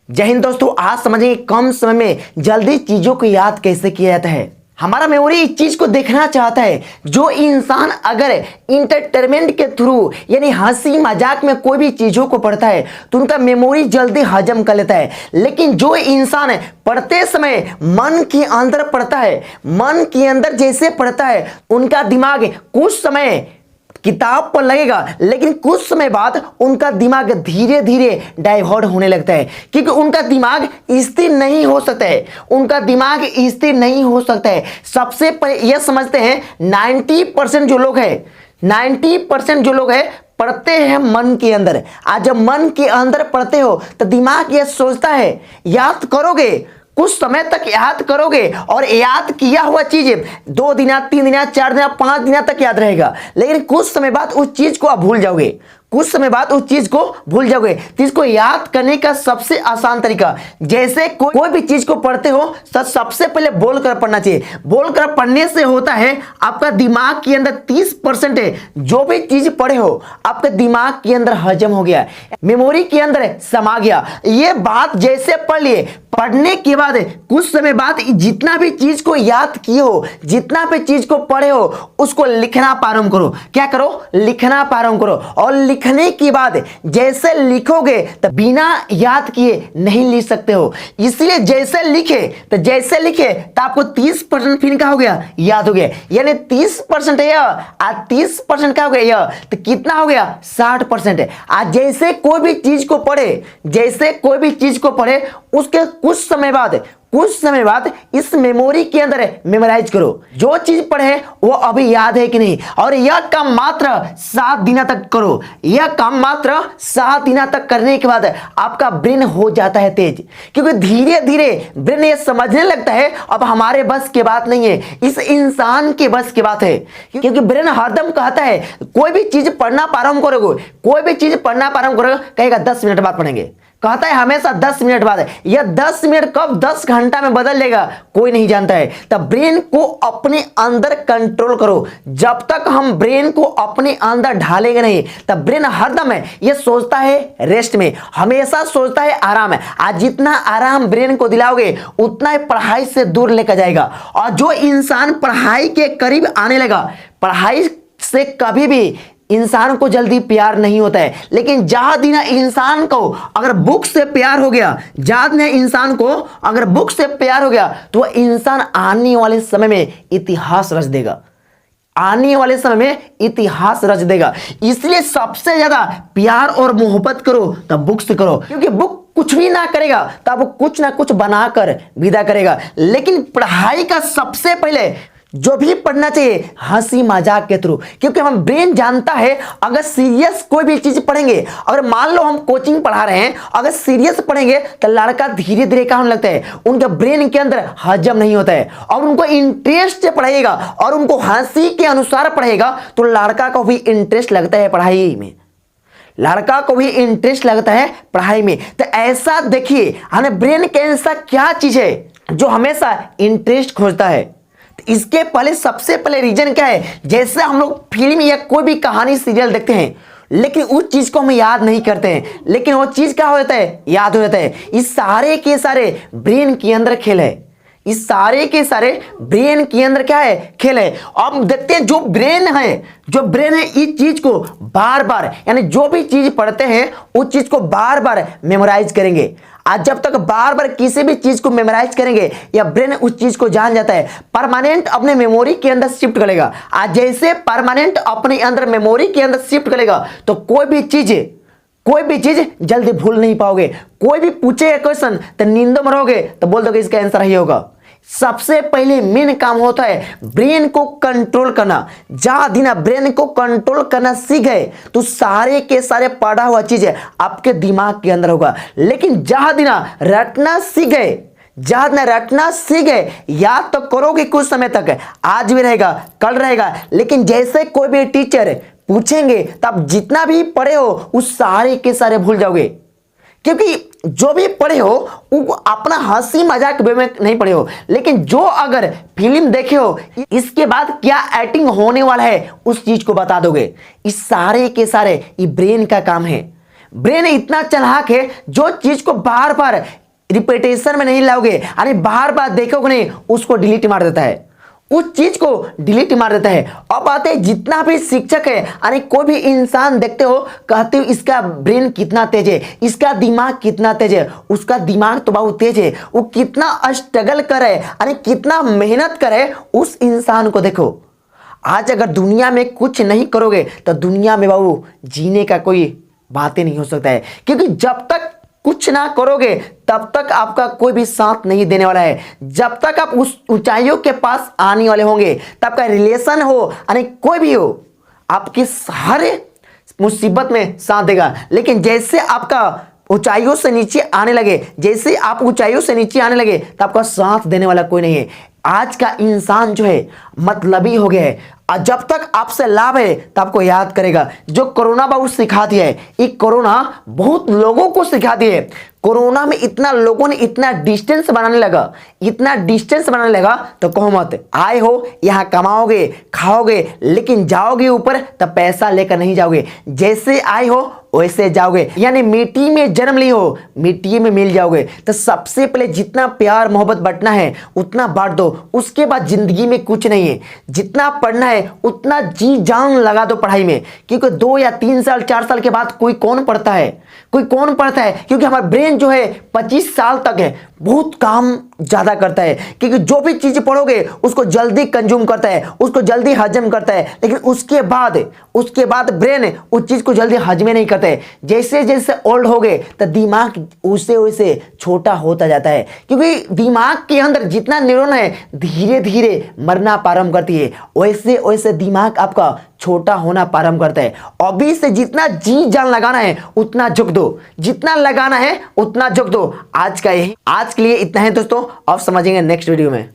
जय हिंद दोस्तों, आज समझेंगे कम समय में जल्दी चीजों को याद कैसे किया जाता है। हमारा मेमोरी इस चीज को देखना चाहता है। जो इंसान अगर इंटरटेनमेंट के थ्रू यानी हंसी मजाक में कोई भी चीजों को पढ़ता है तो उनका मेमोरी जल्दी हजम कर लेता है। लेकिन जो इंसान पढ़ते समय मन के अंदर पढ़ता है, मन के अंदर जैसे पढ़ता है, उनका दिमाग कुछ समय किताब पर लगेगा लेकिन कुछ समय बाद उनका दिमाग धीरे धीरे डाइवर्ट होने लगता है, क्योंकि उनका दिमाग स्थिर नहीं हो सकता है। उनका दिमाग स्थिर नहीं हो सकता है। सबसे पहले यह समझते हैं 90% जो लोग हैं, 90% जो लोग हैं पढ़ते हैं मन के अंदर। आज जब मन के अंदर पढ़ते हो तो दिमाग यह सोचता है, याद करोगे, कुछ समय तक याद करोगे और याद किया हुआ चीज 2 दिन, 3 दिन, 4 दिन, 5 दिन तक याद रहेगा। लेकिन कुछ समय बाद उस चीज को आप भूल जाओगे, कुछ समय बाद उस चीज को भूल जाओगे। तो इसको याद करने का सबसे आसान तरीका, जैसे कोई भी चीज को पढ़ते हो तो सबसे पहले बोलकर पढ़ना चाहिए। बोलकर पढ़ने से होता है आपका दिमाग के अंदर 30% है, जो भी चीज पढ़े हो आपके दिमाग के अंदर हजम हो गया, मेमोरी के अंदर समा गया। ये बात जैसे पढ़ लिए, पढ़ने के बाद कुछ समय बाद जितना भी चीज को याद किए हो, जितना भी चीज को पढ़े हो, उसको लिखना प्रारंभ करो। क्या करो? लिखना प्रारंभ करो। और लिखने के बाद जैसे लिखोगे तो बिना याद किए नहीं लिख सकते हो। इसलिए जैसे लिखे तो आपको 30% फिर क्या हो गया? याद हो गया। यानी 30% है यह, आज 30% क्या हो गया? यह तो कितना हो गया? 60% है। आज जैसे कोई भी चीज को पढ़े, जैसे कोई भी चीज को पढ़े, उसके कुछ समय बाद इस मेमोरी के अंदर मेमोराइज करो। जो चीज पढ़े वो अभी याद है कि नहीं। और यह काम मात्र 7 दिन तक करो। यह काम मात्र 7 दिन तक करने के बाद आपका ब्रेन हो जाता है तेज, क्योंकि धीरे धीरे ब्रेन ये समझने लगता है अब हमारे बस की बात नहीं है, इस इंसान के बस की बात है। क्योंकि ब्रेन हरदम कहता है कोई भी चीज पढ़ना प्रारंभ करोगे, कोई भी चीज पढ़ना प्रारंभ करोगे, कहेगा 10 मिनट बाद पढ़ेंगे, कहता है हमेशा 10 मिनट बाद। यह 10 मिनट कब 10 घंटा में बदल लेगा कोई नहीं जानता है। तब ब्रेन को अपने अंदर कंट्रोल करो। जब तक हम ब्रेन को अपने अंदर ढालेंगे नहीं, तब ब्रेन हरदम है ये सोचता है रेस्ट में, हमेशा सोचता है आराम है। आज जितना आराम ब्रेन को दिलाओगे उतना ही पढ़ाई से दूर लेकर जाएगा। और जो इंसान पढ़ाई के करीब आने लगा, पढ़ाई से कभी भी इंसान को जल्दी प्यार नहीं होता है। लेकिन जहां दिन इंसान को अगर बुक से प्यार हो गया, जहां दिन इंसान को अगर बुक से प्यार हो गया, तो वह इंसान आने वाले समय में इतिहास रच देगा, आने वाले समय में इतिहास रच देगा। इसलिए सबसे ज्यादा प्यार और मोहब्बत करो तब बुक से करो, क्योंकि बुक कुछ भी ना करेगा तब कुछ ना कुछ बनाकर विदा करेगा। लेकिन पढ़ाई का सबसे पहले जो भी पढ़ना चाहिए हंसी मजाक के थ्रू, क्योंकि हम ब्रेन जानता है अगर सीरियस कोई भी चीज पढ़ेंगे, अगर मान लो हम कोचिंग पढ़ा रहे हैं, अगर सीरियस पढ़ेंगे तो लड़का धीरे धीरे क्या होने लगता है, उनके ब्रेन के अंदर हजम नहीं होता है। और उनको इंटरेस्ट से पढ़ाइएगा और उनको हंसी के अनुसार पढ़ेगा तो लड़का को भी इंटरेस्ट लगता है पढ़ाई में, लड़का को भी इंटरेस्ट लगता है पढ़ाई में। तो ऐसा देखिए हमें ब्रेन के ऐसा क्या चीज है जो हमेशा इंटरेस्ट खोजता है। तो इसके पहले सबसे पहले रीजन क्या है, जैसे हम लोग फिल्म या कोई भी कहानी सीरियल देखते हैं लेकिन उस चीज को हम याद नहीं करते हैं, लेकिन वो चीज क्या हो जाता है? याद हो जाता है। इस सारे के सारे ब्रेन के अंदर खेल है, इस सारे के सारे ब्रेन के अंदर क्या है? खेल है। अब देखते हैं जो ब्रेन है इस चीज को बार बार, यानी जो भी चीज पढ़ते हैं उस चीज को बार बार मेमोराइज करेंगे। आज जब तक बार बार किसी भी चीज को मेमोराइज करेंगे या ब्रेन उस चीज को जान जाता है, परमानेंट अपने मेमोरी के अंदर शिफ्ट करेगा। आज जैसे परमानेंट अपने अंदर मेमोरी के अंदर शिफ्ट करेगा तो कोई भी चीज जल्दी भूल नहीं पाओगे। कोई भी पूछेगा क्वेश्चन तो नींद में रहोगे तो बोल दोगे इसका आंसर ही होगा। सबसे पहले मेन काम होता है ब्रेन को कंट्रोल करना। जहां दिन ब्रेन को कंट्रोल करना सीख गए तो सारे के सारे पढ़ा हुआ चीज आपके दिमाग के अंदर होगा। लेकिन जहां दिन रटना सीख गए, याद तो करोगे कुछ समय तक, आज भी रहेगा, कल रहेगा, लेकिन जैसे कोई भी टीचर पूछेंगे तब जितना भी पढ़े हो उस सारे के सारे भूल जाओगे। क्योंकि जो भी पढ़े हो वो अपना हंसी मजाक वे में नहीं पढ़े हो, लेकिन जो अगर फिल्म देखे हो इसके बाद क्या एक्टिंग होने वाला है उस चीज को बता दोगे। इस सारे के सारे ये ब्रेन का काम है। ब्रेन इतना चालाक है, जो चीज को बार बार रिपीटेशन में नहीं लाओगे, यानी बार बार देखोगे नहीं, उसको डिलीट मार देता है, उस चीज को डिलीट मार देता है। अब बात है, जितना भी शिक्षक है, यानी कोई भी इंसान देखते हो, कहते हो इसका ब्रेन कितना तेज है, इसका दिमाग कितना तेज है, उसका दिमाग तो बहुत तेज है, वो कितना स्ट्रगल करे, यानी कितना मेहनत करे, उस इंसान को देखो। आज अगर दुनिया में कुछ नहीं करोगे तो दुनिया में बाबू जीने का कोई बात ही नहीं हो सकता है, क्योंकि जब तक कुछ ना करोगे तब तक आपका कोई भी साथ नहीं देने वाला है। जब तक आप उस ऊंचाइयों के पास आने वाले होंगे, तब का रिलेशन हो, यानी कोई भी हो, आपकी हर मुसीबत में साथ देगा। लेकिन जैसे आपका ऊंचाइयों से नीचे आने लगे, जैसे आप ऊंचाइयों से नीचे आने लगे, तो आपका साथ देने वाला कोई नहीं है। आज का इंसान जो है मतलबी हो गया है, और जब तक आपसे लाभ है तो आपको याद करेगा। जो कोरोना बाबू सिखा दिया है, ये कोरोना बहुत लोगों को सिखा दिया है। कोरोना में इतना लोगों ने इतना डिस्टेंस बनाने लगा, इतना डिस्टेंस बनाने लगा, तो कहो मत, आए हो यहाँ कमाओगे खाओगे, लेकिन जाओगे ऊपर तब पैसा लेकर नहीं जाओगे, जैसे आए हो वैसे जाओगे, यानी मिट्टी में जन्म ली हो मिट्टी में मिल जाओगे। तो सबसे पहले जितना प्यार मोहब्बत बांटना है उतना बांट दो, उसके बाद जिंदगी में कुछ नहीं है। जितना पढ़ना है उतना जी जान लगा दो पढ़ाई में, क्योंकि 2 या 3 साल 4 साल के बाद कोई कौन पढ़ता है, कोई कौन पढ़ता है, क्योंकि हमारा ब्रेन जो है 25 साल तक है, बहुत काम ज्यादा करता है, क्योंकि जो भी चीज पढ़ोगे उसको जल्दी कंज्यूम करता है, उसको जल्दी हजम करता है, लेकिन उसके बाद ब्रेन उस चीज को जल्दी हजम नहीं करता है। जैसे जैसे ओल्ड हो गए तो दिमाग उसे वैसे छोटा होता जाता है, क्योंकि दिमाग के अंदर जितना न्यूरॉन है धीरे धीरे मरना प्रारंभ करती है, वैसे वैसे दिमाग आपका छोटा होना प्रारंभ करता है। अभी से जितना जी जान लगाना है उतना झुक दो, जितना लगाना है उतना झुक दो। आज के लिए इतना है दोस्तों, अब समझेंगे नेक्स्ट वीडियो में।